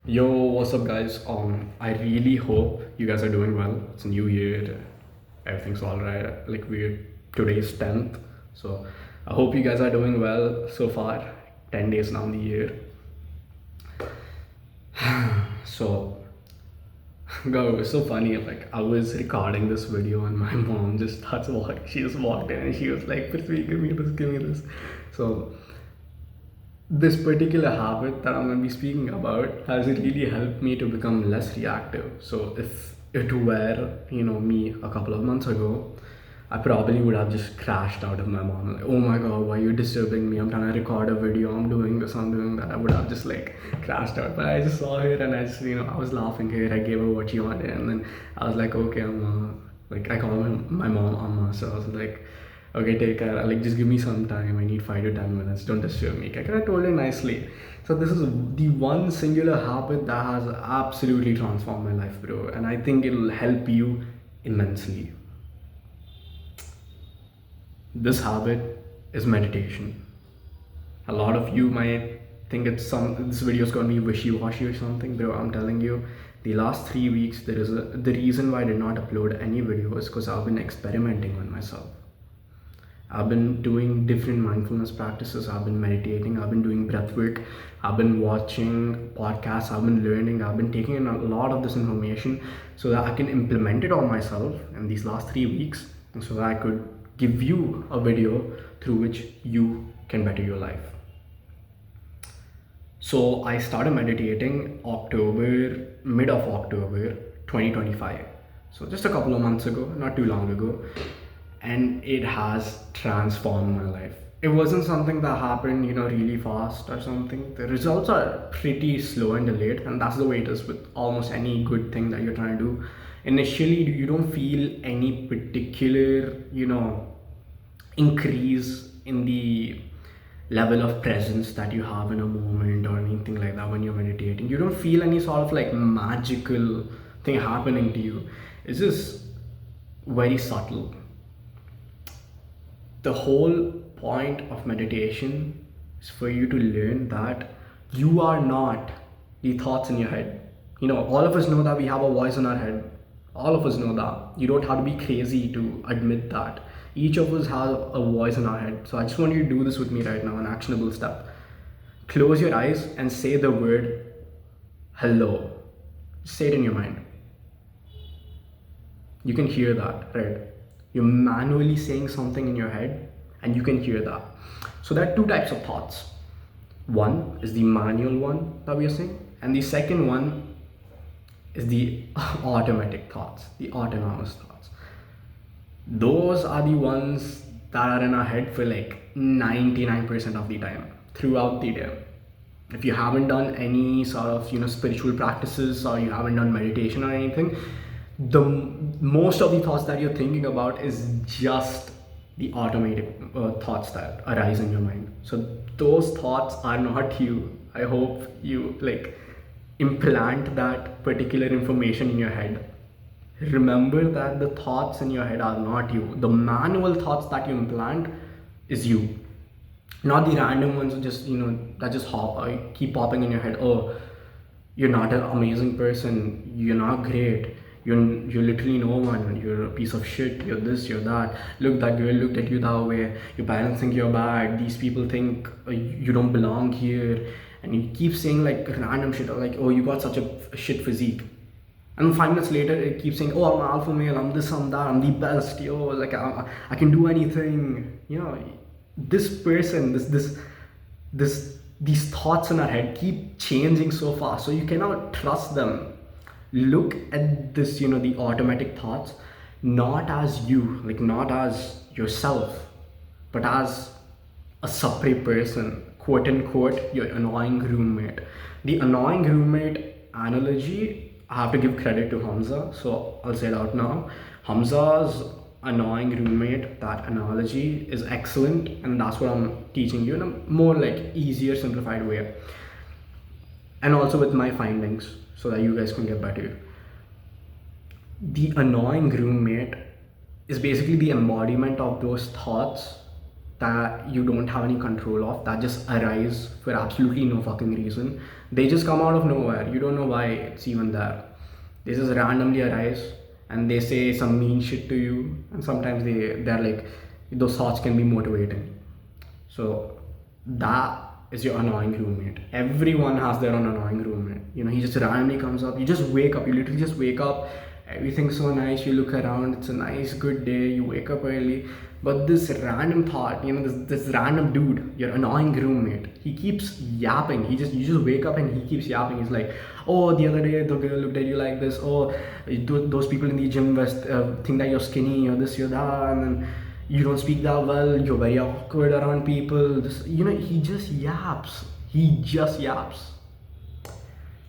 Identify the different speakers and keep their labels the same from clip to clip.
Speaker 1: Yo, what's up, guys? I really hope you guys are doing well. It's a new year, everything's all right. Like we're today's 10th, so I hope you guys are doing well so far. 10 days now in the year. So, God, it was so funny. Like I was recording this video, and my mom just starts walking. She just walked in, and she was like, "Prithvi, give me this, give me this." So this particular habit that I'm going to be speaking about has really helped me to become less reactive. So if it were, me a couple of months ago, I probably would have just crashed out of my mom. Like, oh my god, why are you disturbing me? I'm trying to record a video, I'm doing this, I'm doing that. I would have just like crashed out. But I just saw her and I just, I was laughing her. I gave her what she wanted. And then I was like, okay, like I call my mom Amma. So I was like, okay, take care. Like, just give me some time. I need 5 to 10 minutes. Don't disturb me. I kind of told her nicely. So this is the one singular habit that has absolutely transformed my life, bro. And I think it'll help you immensely. This habit is meditation. A lot of you might think this video is gonna be wishy-washy or something, bro. I'm telling you, the last 3 weeks the reason why I did not upload any videos because I've been experimenting on myself. I've been doing different mindfulness practices. I've been meditating. I've been doing breath work. I've been watching podcasts. I've been learning. I've been taking in a lot of this information so that I can implement it on myself in these last 3 weeks, and so that I could give you a video through which you can better your life. So I started meditating mid of October 2025. So just a couple of months ago, not too long ago. And it has transformed my life. It wasn't something that happened, really fast or something. The results are pretty slow and delayed, and that's the way it is with almost any good thing that you're trying to do. Initially, you don't feel any particular, increase in the level of presence that you have in a moment or anything like that when you're meditating. You don't feel any sort of like magical thing happening to you. It's just very subtle. The whole point of meditation is for you to learn that you are not the thoughts in your head. All of us know that we have a voice in our head. All of us know that. You don't have to be crazy to admit that. Each of us has a voice in our head. So I just want you to do this with me right now, an actionable step. Close your eyes and say the word hello. Say it in your mind. You can hear that, right? You're manually saying something in your head and you can hear that. So there are two types of thoughts. One is the manual one that we are saying, and the second one is the automatic thoughts, the autonomous thoughts. Those are the ones that are in our head for like 99% of the time throughout the day. If you haven't done any sort of spiritual practices, or you haven't done meditation or anything, the most of the thoughts that you're thinking about is just the automated thoughts that arise in your mind. So those thoughts are not you. I hope you like implant that particular information in your head. Remember that the thoughts in your head are not you. The manual thoughts that you implant is you, not the random ones that just keep popping in your head. Oh, you're not an amazing person, you're not great, you're literally no one, you're a piece of shit, you're this, you're that, look, that girl looked at you that way, your parents think you're bad, these people think you don't belong here. And you keep saying like random shit, like, oh, you got such a shit physique. And 5 minutes later, it keeps saying, oh, I'm an alpha male, I'm this, I'm that, I'm the best, yo, like I can do anything. This person, these thoughts in our head keep changing so fast, so you cannot trust them. Look at this, the automatic thoughts, not as you, like not as yourself, but as a separate person, quote unquote, your annoying roommate. The annoying roommate analogy, I have to give credit to Hamza, so I'll say it out now. Hamza's annoying roommate, that analogy is excellent, and that's what I'm teaching you in a more like easier, simplified way, and also with my findings so that you guys can get better. The annoying roommate is basically the embodiment of those thoughts that you don't have any control of, that just arise for absolutely no fucking reason. They just come out of nowhere. You don't know why it's even there. They just randomly arise and they say some mean shit to you, and sometimes they're like, those thoughts can be motivating. So that is your annoying roommate. Everyone has their own annoying roommate. He just randomly comes up. You just wake up. You literally just wake up. Everything's so nice. You look around. It's a nice, good day. You wake up early. But this random thought, this random dude, your annoying roommate, he keeps yapping. You just wake up and he keeps yapping. He's like, oh, the other day the girl looked at you like this. Oh, those people in the gym think that you're skinny or this, you're that, and then you don't speak that well, you're very awkward around people. He just yaps.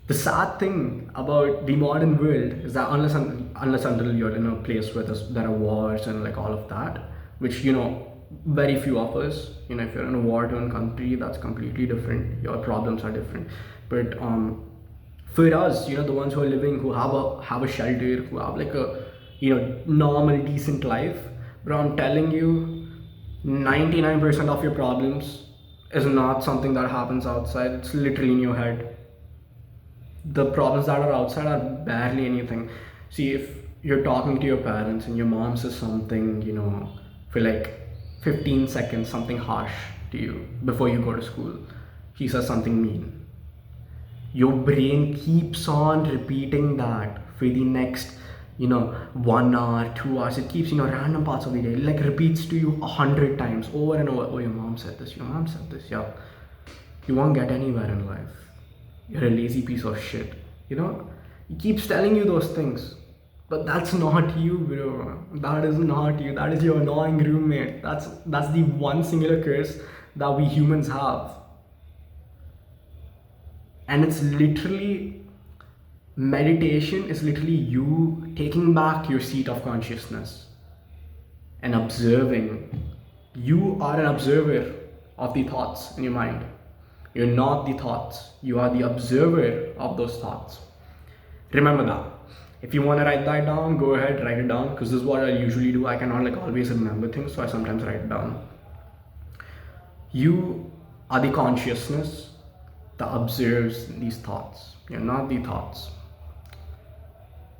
Speaker 1: The sad thing about the modern world is that unless until you're in a place where there are wars and like all of that, which very few of us, if you're in a war-torn country, that's completely different. Your problems are different. But for us, the ones who are living, who have a shelter, who have like a normal, decent life, bro, I'm telling you, 99% of your problems is not something that happens outside. It's literally in your head. The problems that are outside are barely anything. See, if you're talking to your parents and your mom says something, for like 15 seconds, something harsh to you before you go to school, she says something mean. Your brain keeps on repeating that for the next 1 hour, 2 hours. It keeps random parts of the day, like repeats to you 100 times over and over. Oh, your mom said this, yeah. You won't get anywhere in life. You're a lazy piece of shit. He keeps telling you those things, but that's not you, bro. That is not you. That is your annoying roommate. That's the one singular curse that we humans have. And it's literally, meditation is literally you taking back your seat of consciousness and observing. You are an observer of the thoughts in your mind. You're not the thoughts. You are the observer of those thoughts. Remember that. If you want to write that down, go ahead, write it down, because this is what I usually do. I cannot always remember things, so I sometimes write it down. You are the consciousness that observes these thoughts. You're not the thoughts.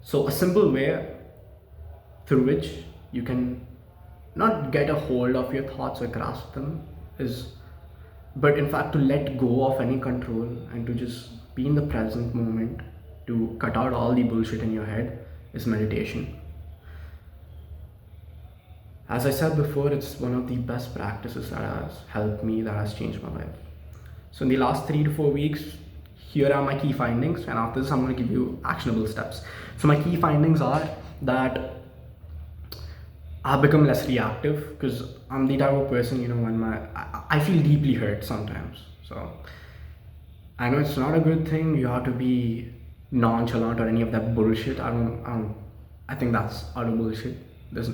Speaker 1: So a simple way through which you can not get a hold of your thoughts or grasp them but in fact to let go of any control and to just be in the present moment, to cut out all the bullshit in your head, is meditation. As I said before, it's one of the best practices that has helped me, that has changed my life. So in the last 3 to 4 weeks, here are my key findings, and after this I'm going to give you actionable steps. So my key findings are that I've become less reactive, because I'm the type of person, when I feel deeply hurt sometimes. So I know it's not a good thing. You have to be nonchalant or any of that bullshit. I think that's utter bullshit. There's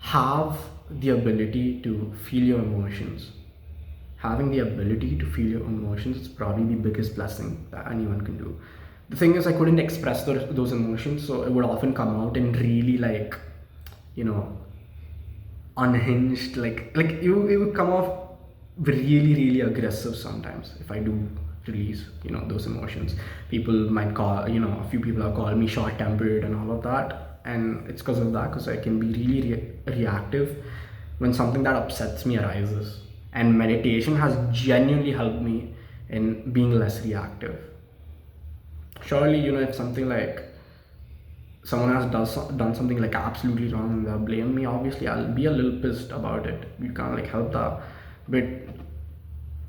Speaker 1: have the ability to feel your emotions. Having the ability to feel your emotions is probably the biggest blessing that anyone can do. The thing is, I couldn't express those emotions, so it would often come out in really unhinged, it would come off really, really aggressive sometimes if I do release those emotions. People might call, a few people have called me short-tempered and all of that, and it's because of that, because I can be really reactive when something that upsets me arises. And meditation has genuinely helped me in being less reactive. Surely, if something someone has done something absolutely wrong and they'll blame me, obviously I'll be a little pissed about it. You can't help that. But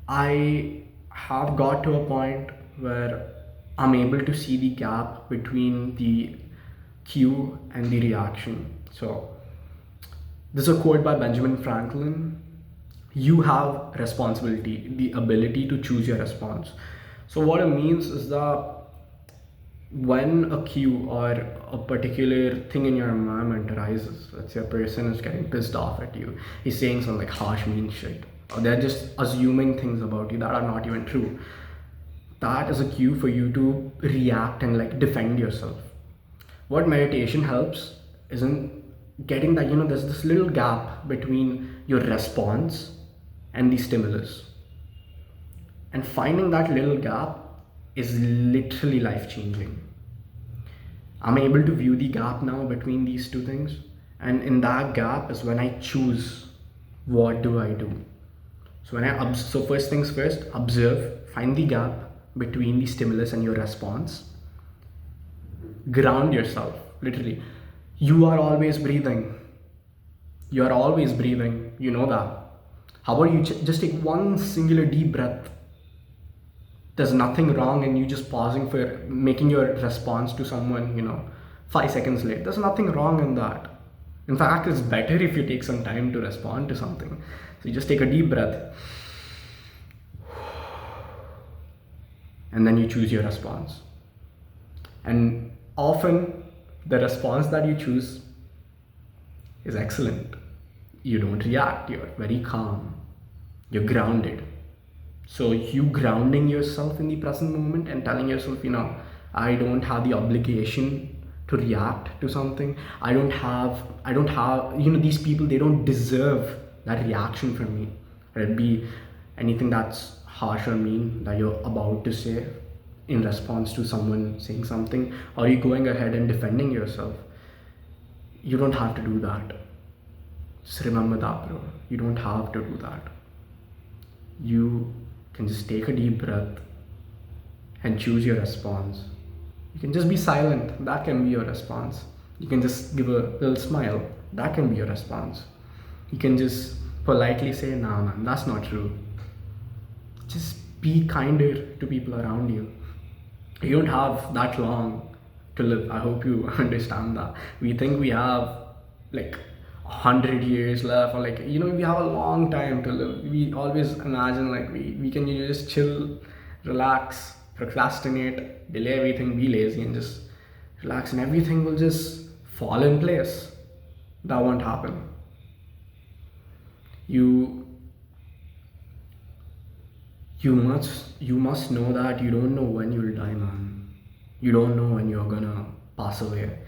Speaker 1: I have got to a point where I'm able to see the gap between the cue and the reaction. So this is a quote by Benjamin Franklin: you have responsibility, the ability to choose your response. So what it means is that when a cue or a particular thing in your environment arises, let's say a person is getting pissed off at you, he's saying some harsh, mean shit, or they're just assuming things about you that are not even true, that is a cue for you to react and defend yourself. What meditation helps is in getting that, there's this little gap between your response and the stimulus. And finding that little gap is literally life changing. I'm able to view the gap now between these two things, and in that gap is when I choose what do I do. So so first things first, observe, find the gap between the stimulus and your response. Ground yourself, literally. You are always breathing. You are always breathing. You know that. How about you just take one singular deep breath? There's nothing wrong in you just pausing for making your response to someone, 5 seconds late. There's nothing wrong in that. In fact, it's better if you take some time to respond to something. So you just take a deep breath. And then you choose your response. And often the response that you choose is excellent. You don't react, you're very calm, you're grounded. So you grounding yourself in the present moment and telling yourself, I don't have the obligation to react to something. I don't have, these people, they don't deserve that reaction from me. It'd be anything that's harsh or mean that you're about to say in response to someone saying something, or you going ahead and defending yourself. You don't have to do that. Just remember that, bro. You don't have to do that. You can just take a deep breath and choose your response. You can just be silent. That can be your response. You can just give a little smile. That can be your response. You can just politely say, "No, man, that's not true." Just be kinder to people around you. You don't have that long to live. I hope you understand that. We think we have like 100 years left, or we have a long time to live. We always imagine we can just chill, relax, procrastinate, delay everything, be lazy, and just relax, and everything will just fall in place. That won't happen. You must know that you don't know when you'll die, man. You don't know when you're gonna pass away.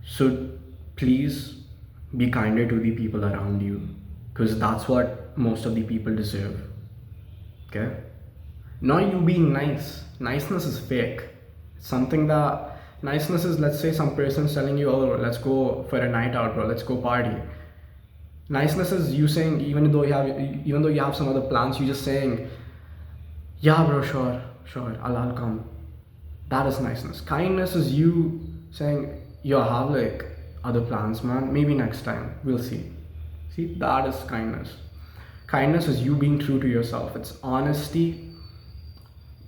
Speaker 1: So please be kinder to the people around you, because that's what most of the people deserve. Okay? Not you being nice. Niceness is fake. It's something that niceness is, let's say some person's telling you, "Oh, let's go for a night out, bro. Let's go party." Niceness is you saying, even though you have some other plans, you just saying, "Yeah, bro, sure, I'll come." That is niceness. Kindness is you saying, "Yo, I have other plans, man. Maybe next time. We'll see." See, that is kindness. Kindness is you being true to yourself. It's honesty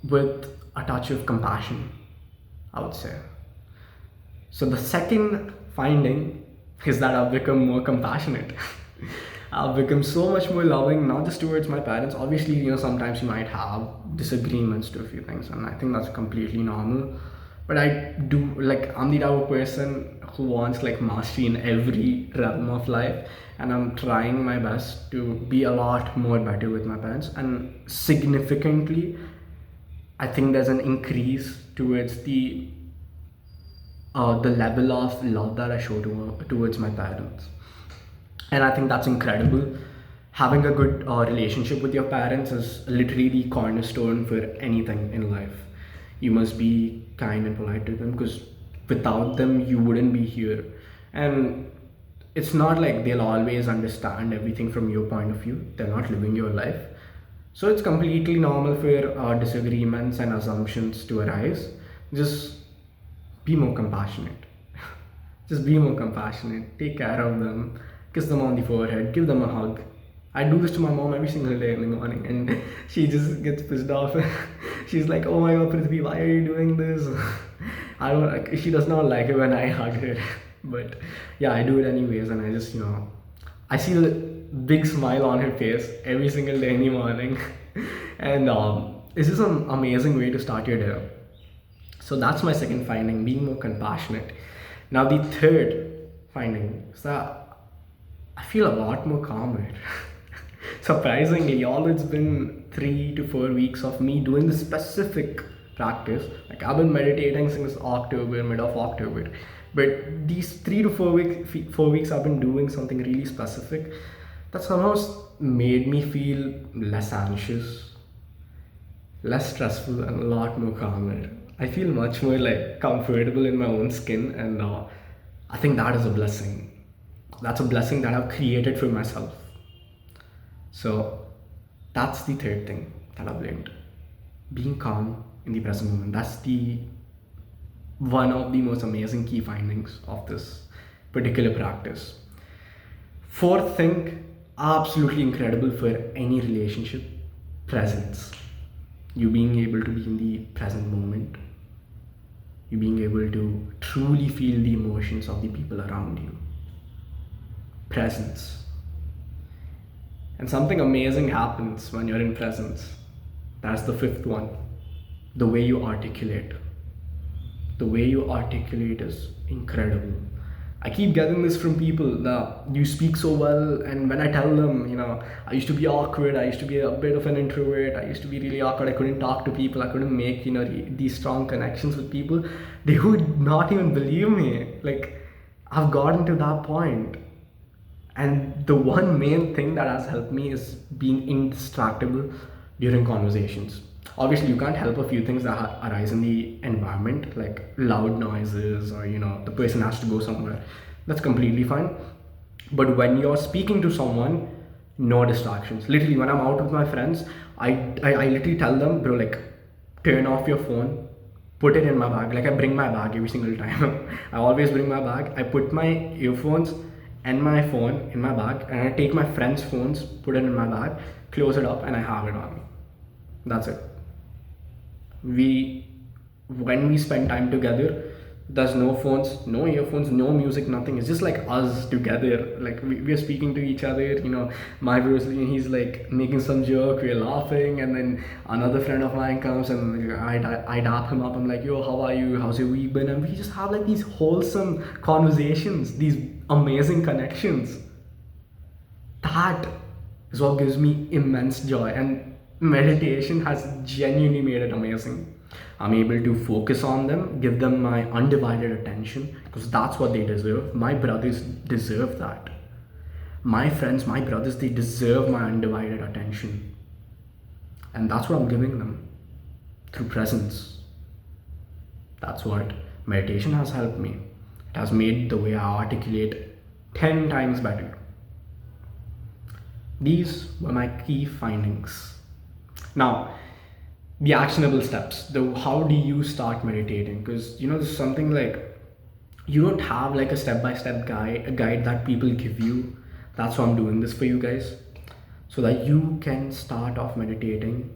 Speaker 1: with a touch of compassion, I would say. So the second finding is that I've become more compassionate. I've become so much more loving, not just towards my parents. Obviously, sometimes you might have disagreements to a few things, and I think that's completely normal. But I do, I'm the type of person who wants mastery in every realm of life, and I'm trying my best to be a lot more better with my parents. And significantly, I think there's an increase towards the level of love that I show towards my parents. And I think that's incredible. Having a good relationship with your parents is literally the cornerstone for anything in life. You must be kind and polite to them, because without them you wouldn't be here. And it's not like they'll always understand everything from your point of view. They're not living your life. So it's completely normal for disagreements and assumptions to arise. Just be more compassionate. Just be more compassionate. Take care of them. Kiss them on the forehead. Give them a hug. I do this to my mom every single day in the morning, and she just gets pissed off. She's like, "Oh my God, Prithvi, why are you doing this?" She does not like it when I hug her. But yeah, I do it anyways, and I just, I see the big smile on her face every single day in the morning. And it's just an amazing way to start your day. So that's my second finding, being more compassionate. Now the third finding is that I feel a lot more calmer. Surprisingly, all it's been 3 to 4 weeks of me doing this specific practice. I've been meditating since October, mid of October. But these 4 weeks I've been doing something really specific that somehow made me feel less anxious, less stressful, and a lot more calmer. I feel much more like comfortable in my own skin, and I think that is a blessing. That's a blessing that I've created for myself. So that's the third thing that I've learned. Being calm in the present moment. That's the one of the most amazing key findings of this particular practice. Fourth thing, absolutely incredible for any relationship, presence. You being able to be in the present moment. You being able to truly feel the emotions of the people around you. Presence. And something amazing happens when you're in presence. That's the fifth one. The way you articulate. The way you articulate is incredible. I keep getting this from people that you speak so well, and when I tell them, I used to be awkward, I used to be a bit of an introvert, I used to be really awkward, I couldn't talk to people, I couldn't make, these strong connections with people, they would not even believe me. Like, I've gotten to that point. And the one main thing that has helped me is being indistractable during conversations. Obviously, you can't help a few things that arise in the environment, like loud noises, or the person has to go somewhere. That's completely fine. But when you're speaking to someone, no distractions. Literally, when I'm out with my friends, I literally tell them, bro, like, turn off your phone, put it in my bag. Like, I bring my bag every single time. I always bring my bag. I put my earphones and my phone in my bag, and I take my friends' phones, put it in my bag, close it up, and I have it on me. That's it. When we spend time together, there's no phones, no earphones, no music, nothing. It's just like us together. Like, we're speaking to each other. My bro, he's like making some joke, we're laughing, and then another friend of mine comes, and I dap him up. I'm like, yo, how are you? How's your week been? And we just have like these wholesome conversations, these amazing connections. That is what gives me immense joy, and meditation has genuinely made it amazing. I'm able to focus on them, give them my undivided attention, because that's what they deserve. My brothers deserve that. My friends, my brothers, they deserve my undivided attention. And that's what I'm giving them through presence. That's what meditation has helped me. It has made the way I articulate 10 times better. These were my key findings. Now, the actionable steps. How do you start meditating? Because this is something like, you don't have like a step-by-step guide that people give you. That's why I'm doing this for you guys, so that you can start off meditating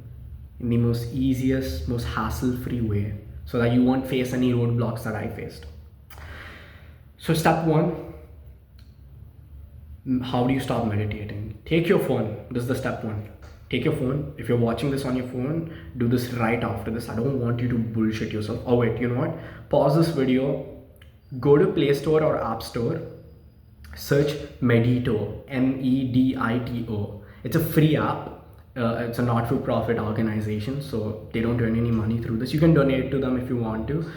Speaker 1: in the most easiest, most hassle-free way, so that you won't face any roadblocks that I faced. So step one, how do you start meditating? Take your phone. This is the step one. Take your phone. If you're watching this on your phone, do this right after this. I don't want you to bullshit yourself. Oh wait, you know what? Pause this video, go to Play Store or App Store, search Medito, Medito. It's a free app. It's a not-for-profit organization, so they don't earn any money through this. You can donate to them if you want to.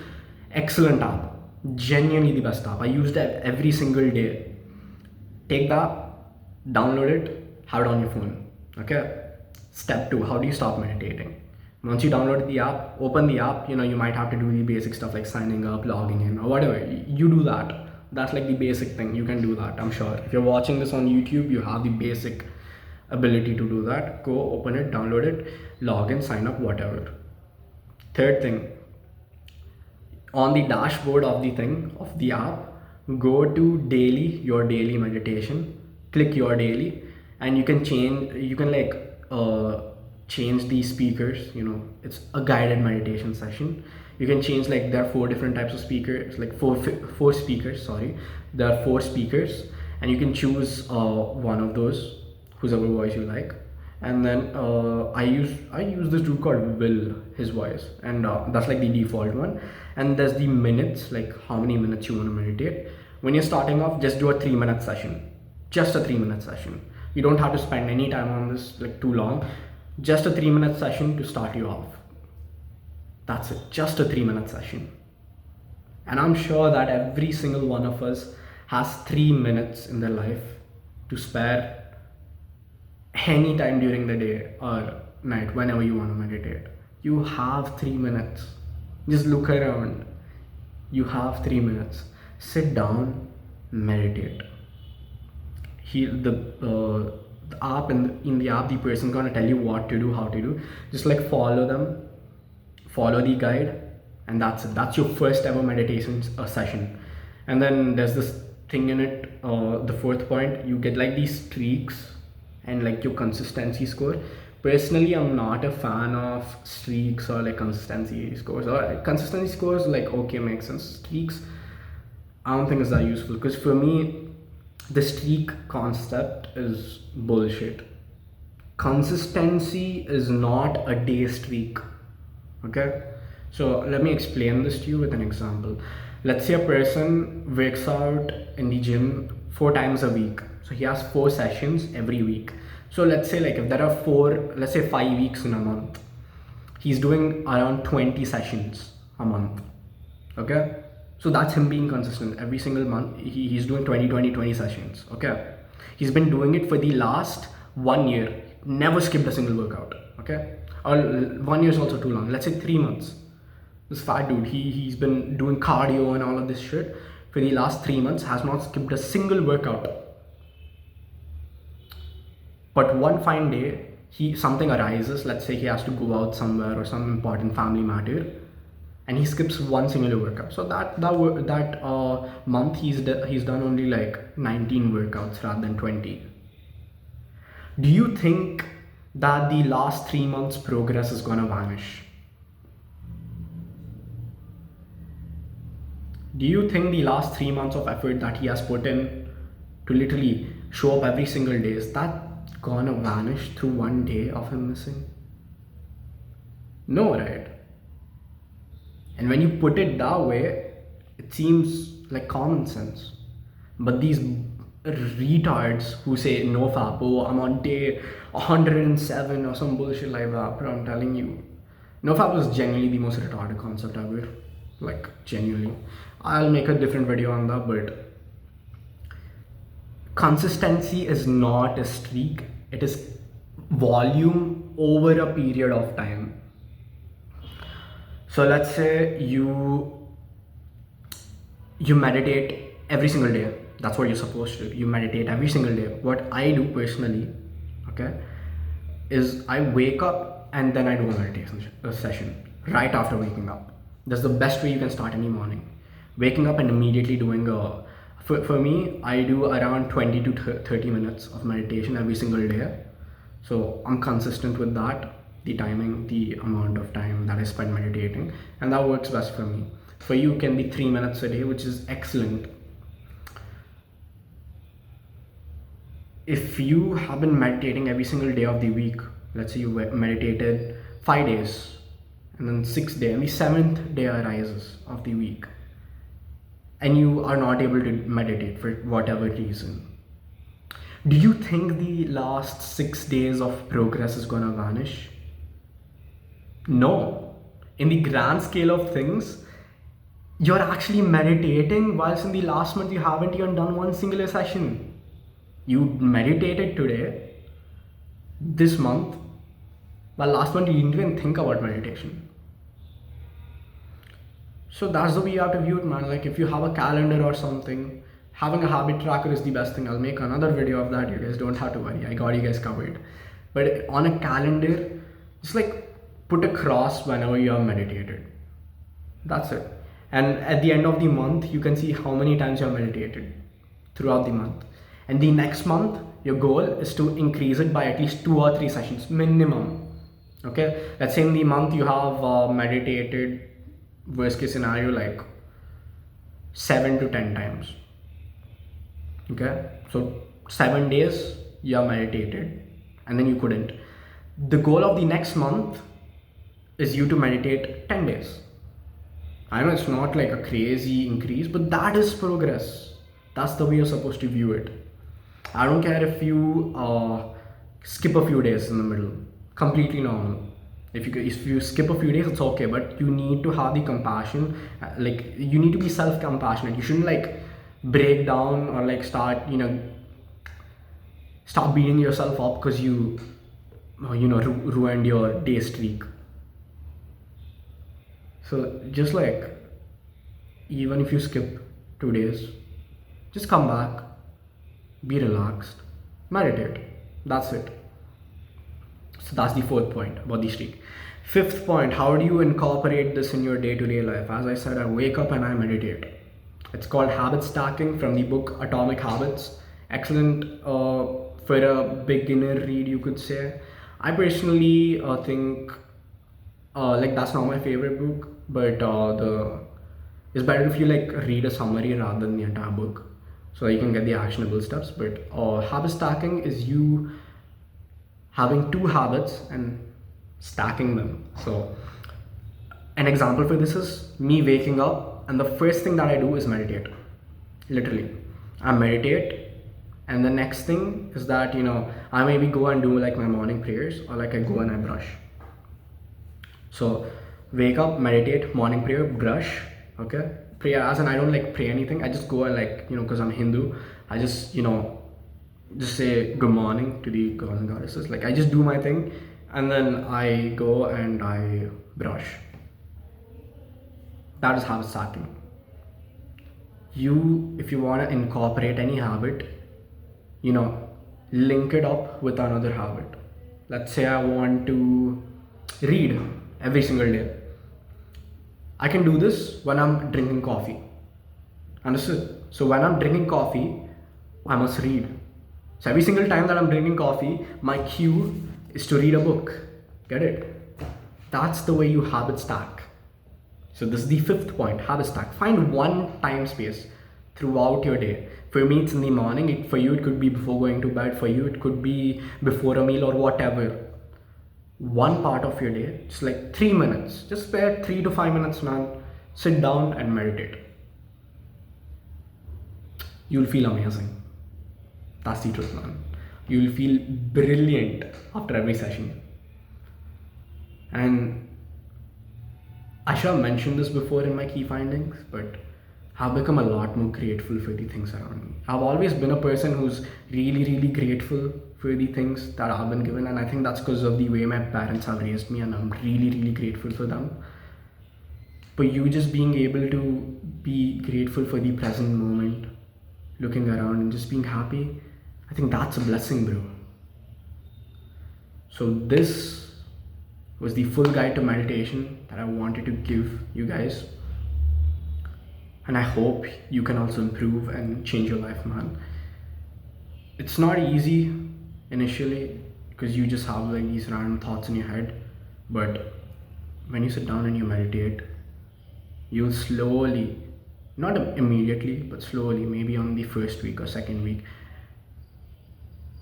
Speaker 1: Excellent app. Genuinely the best app. I use that every single day. Take that, download it, have it on your phone. Okay? Step two, how do you start meditating? Once you download the app, open the app, you might have to do the basic stuff like signing up, logging in, or whatever. You do that. That's like the basic thing. You can do that, I'm sure. If you're watching this on YouTube, you have the basic ability to do that. Go open it, download it, log in, sign up, whatever. Third thing, on the dashboard of the app, go to your daily meditation, click your daily, and you can change the speakers. It's a guided meditation session. You can change, like, there are 4 different types of speakers, like four speakers, sorry. There are 4 speakers, and you can choose one of those, whoever voice you like. And then I use this dude called Will, his voice, and that's like the default one. And there's the minutes, like how many minutes you want to meditate. When you're starting off, just do a 3-minute session. Just a 3-minute session. You don't have to spend any time on this, like, too long. Just a 3-minute session to start you off. That's it. Just a 3-minute session. And I'm sure that every single one of us has 3 minutes in their life to spare any time during the day or night, whenever you want to meditate. You have 3 minutes. Just look around. You have 3 minutes. Sit down, meditate. The app in the app, the person gonna tell you what to do, how to do. Just like follow them, follow the guide, and that's it. That's your first ever meditation session. And then there's this thing in it, the fourth point, you get like these streaks and like your consistency score. Personally, I'm not a fan of streaks or like consistency scores. Or consistency scores, like, okay, makes sense. Streaks, I don't think is that useful, because for me the streak concept is bullshit. Consistency is not a day streak. Okay, so let me explain this to you with an example. Let's say a person works out in the gym 4 times a week, so he has 4 sessions every week. So let's say, like, if there are let's say 5 weeks in a month, he's doing around 20 sessions a month. Okay, so that's him being consistent. Every single month he's doing 20 sessions. Okay, he's been doing it for the last 1 year, never skipped a single workout. Okay, or 1 year is also too long. Let's say 3 months. This fat dude, he's been doing cardio and all of this shit for the last 3 months, has not skipped a single workout. But one fine day, something arises. Let's say he has to go out somewhere or some important family matter, and he skips one single workout. So that month he's done only like 19 workouts rather than 20. Do you think that the last 3 months progress is gonna vanish? Do you think the last 3 months of effort that he has put in to literally show up every single day, is that gonna vanish through one day of him missing? No, right? And when you put it that way, it seems like common sense. But these retards who say no fap, oh, I'm on day 107 or some bullshit like that, bro, I'm telling you, no fap is genuinely the most retarded concept ever. Like, genuinely. I'll make a different video on that, but consistency is not a streak, it is volume over a period of time. So let's say you meditate every single day. That's what you're supposed to do. You meditate every single day. What I do personally, okay, is I wake up and then I do a meditation session right after waking up. That's the best way you can start any morning. Waking up and immediately doing for me, I do around 20 to 30 minutes of meditation every single day. So I'm consistent with that, the timing, the amount of time that I spend meditating, and that works best for me. For you, it can be 3 minutes a day, which is excellent. If you have been meditating every single day of the week, let's say you meditated 5 days, and then 6th day, and the 7th day arises of the week, and you are not able to meditate for whatever reason, do you think the last 6 days of progress is gonna vanish? No. In the grand scale of things, you're actually meditating, whilst in the last month you haven't even done one singular session. You meditated today, this month, while last month you didn't even think about meditation. So that's the way you have to view it, man. Like, if you have a calendar or something, having a habit tracker is the best thing. I'll make another video of that. You guys don't have to worry. I got you guys covered. But on a calendar, just like put a cross whenever you have meditated. That's it. And at the end of the month, you can see how many times you have meditated throughout the month. And the next month, your goal is to increase it by at least 2 or 3 sessions minimum. Okay, let's say in the month you have meditated, worst case scenario, like 7 to 10 times. Okay, so 7 days you have meditated and then you couldn't. The goal of the next month is you to meditate 10 days. I know it's not like a crazy increase, but that is progress. That's the way you're supposed to view it. I don't care if you skip a few days in the middle, completely normal. If you skip a few days, it's okay, but you need to have the compassion. Like, you need to be self compassionate. You shouldn't like break down or like start beating yourself up because you ruined your day streak. So just like, even if you skip 2 days, just come back, be relaxed, meditate. That's it. So that's the fourth point about the streak. Fifth point, how do you incorporate this in your day-to-day life? As I said, I wake up and I meditate. It's called habit stacking from the book Atomic Habits. Excellent for a beginner read, you could say. I personally think like that's not my favorite book, but the it's better if you like read a summary rather than the entire book, so you can get the actionable steps. But habit stacking is you having two habits and stacking them. So an example for this is me waking up and the first thing that I do is meditate. Literally, I meditate, and the next thing is that I maybe go and do like my morning prayers, or like I go and I brush. So wake up, meditate, morning prayer, brush. Okay, prayer as in I don't like pray anything. I just go and like because I'm Hindu, I just just say good morning to the gods and goddesses. Like, I just do my thing, and then I go and I brush. That is habit stacking. If you want to incorporate any habit, link it up with another habit. Let's say I want to read every single day. I can do this when I'm drinking coffee. Understood? So when I'm drinking coffee, I must read. So every single time that I'm drinking coffee, my cue is to read a book. Get it? That's the way you habit stack. So this is the fifth point, habit stack. Find one time space throughout your day. For me, it's in the morning. For you, it could be before going to bed. For you, it could be before a meal or whatever. One part of your day, just like 3 minutes. Just spare 3 to 5 minutes, man. Sit down and meditate. You'll feel amazing. That's the truth, man. You'll feel brilliant after every session. And I should have mentioned this before in my key findings, but I've become a lot more grateful for the things around me. I've always been a person who's really, really grateful for the things that I've been given, and I think that's because of the way my parents have raised me, and I'm really, really grateful for them. But you just being able to be grateful for the present moment, looking around and just being happy, I think that's a blessing, bro. So this was the full guide to meditation that I wanted to give you guys. And I hope you can also improve and change your life, man. It's not easy initially because you just have like these random thoughts in your head. But when you sit down and you meditate, you'll slowly, not immediately, but slowly, maybe on the first week or second week,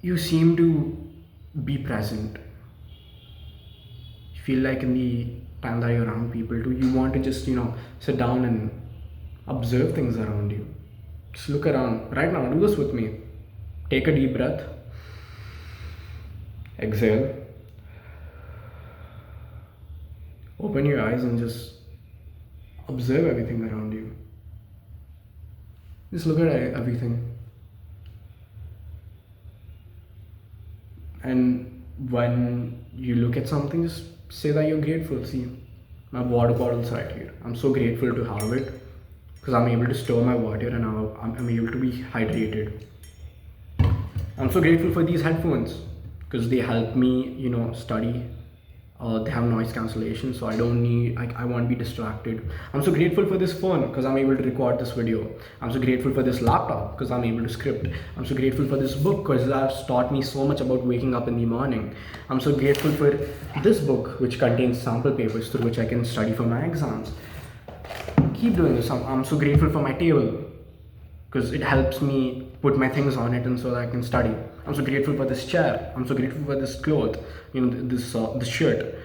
Speaker 1: you seem to be present. You feel like in the time that you're around people too, you want to just, sit down and observe things around you. Just look around. Right now, do this with me. Take a deep breath. Exhale. Open your eyes and just observe everything around you. Just look at everything. And when you look at something, just say that you're grateful. See, my water bottle's right here. I'm so grateful to have it because I'm able to store my water and I'm able to be hydrated. I'm so grateful for these headphones because they help me, study. They have noise cancellation, so I won't be distracted. I'm so grateful for this phone because I'm able to record this video. I'm so grateful for this laptop because I'm able to script. I'm so grateful for this book because it's taught me so much about waking up in the morning. I'm so grateful for this book which contains sample papers through which I can study for my exams. Keep doing this. I'm so grateful for my table because it helps me put my things on it and so that I can study. I'm so grateful for this chair. I'm so grateful for this cloth, this shirt.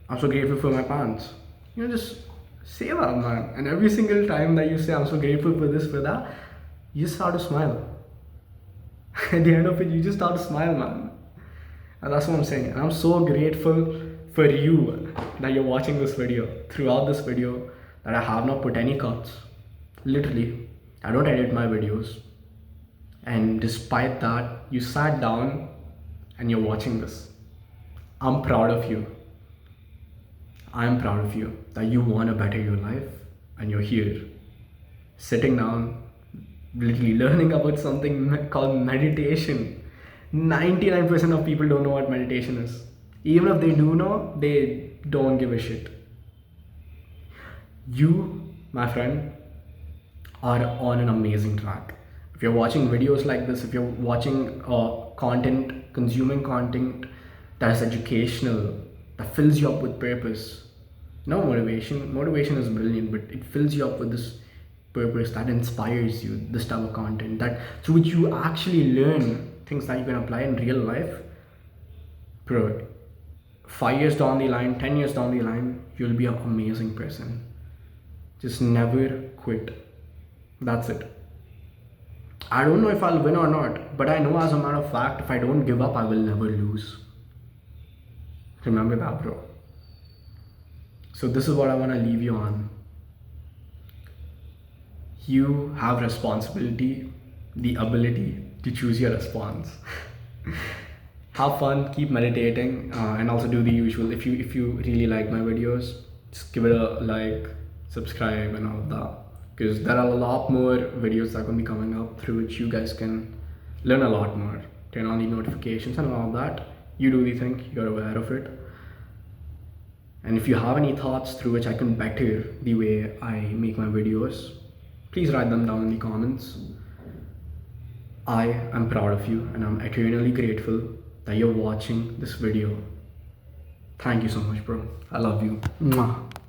Speaker 1: I'm so grateful for my pants. Just say that, man. And every single time that you say I'm so grateful for this, for that, you just start to smile. At the end of it, you just start to smile, man. And that's what I'm saying. And I'm so grateful for you. that you're watching this video, throughout this video, that I have not put any cuts. Literally, I don't edit my videos. And despite that, you sat down and you're watching this. I'm proud of you. I'm proud of you that you want to better your life and you're here, sitting down, literally learning about something called meditation. 99% of people don't know what meditation is. Even if they do know, they don't give a shit. You, my friend, are on an amazing track. If you're watching videos like this, if you're watching content, consuming content that is educational, that fills you up with purpose, no motivation. Motivation is brilliant, but it fills you up with this purpose that inspires you, this type of content that through which you actually learn things that you can apply in real life. Bro, 5 years down the line, 10 years down the line, you'll be an amazing person. Just never quit. That's it. I don't know if I'll win or not, but I know as a matter of fact, if I don't give up, I will never lose. Remember that, bro. So this is what I want to leave you on. You have responsibility, the ability to choose your response. Have fun, keep meditating, and also do the usual. If you really like my videos, just give it a like, subscribe, and all of that. Because there are a lot more videos that are going to be coming up through which you guys can learn a lot more. Turn on the notifications and all of that. You do the thing, you're aware of it. And if you have any thoughts through which I can better the way I make my videos, please write them down in the comments. I am proud of you and I'm eternally grateful that you're watching this video. Thank you so much, bro. I love you. Mwah.